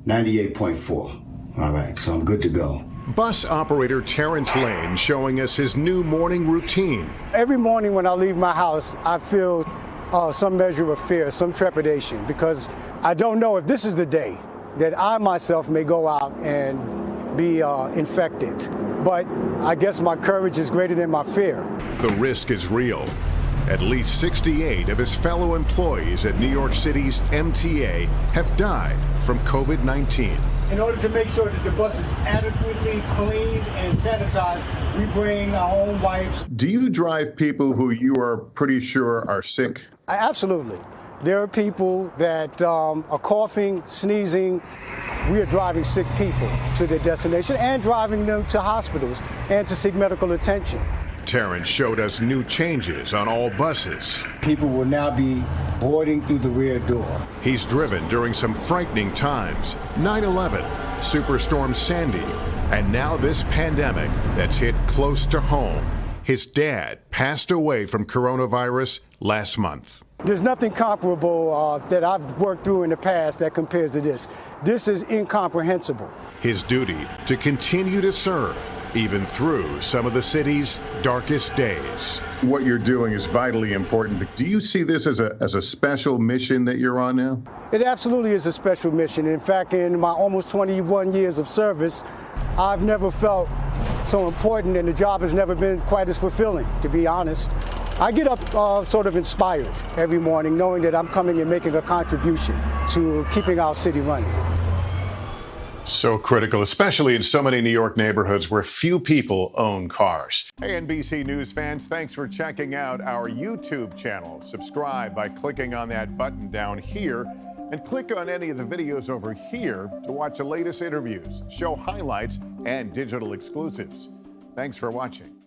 98.4. All right, so I'm good to go. Bus operator Terrence Lane showing us his new morning routine. Every morning when I leave my house, I feel some measure of fear, some trepidation, because I don't know if this is the day that I myself may go out and be infected. But I guess my courage is greater than my fear. The risk is real. At least 68 of his fellow employees at New York City's MTA have died from COVID-19. In order to make sure that the bus is adequately cleaned and sanitized, we bring our own wipes. Do you drive people who you are pretty sure are sick? Absolutely. There are people that are coughing, sneezing. We are driving sick people to their destination and driving them to hospitals and to seek medical attention. Terrence showed us new changes on all buses. People will now be boarding through the rear door. He's driven during some frightening times. 9/11, Superstorm Sandy, and now this pandemic that's hit close to home. His dad passed away from coronavirus last month. There's nothing comparable that I've worked through in the past that compares to this. This is incomprehensible. His duty to continue to serve, even through some of the city's darkest days. What you're doing is vitally important. Do you see this as a special mission that you're on now? It absolutely is a special mission. In fact, in my almost 21 years of service, I've never felt so important, and the job has never been quite as fulfilling, to be honest. I get up sort of inspired every morning, knowing that I'm coming and making a contribution to keeping our city running. So critical, especially in so many New York neighborhoods where few people own cars. Hey, NBC News fans, thanks for checking out our YouTube channel. Subscribe by clicking on that button down here, and click on any of the videos over here to watch the latest interviews, show highlights, and digital exclusives. Thanks for watching.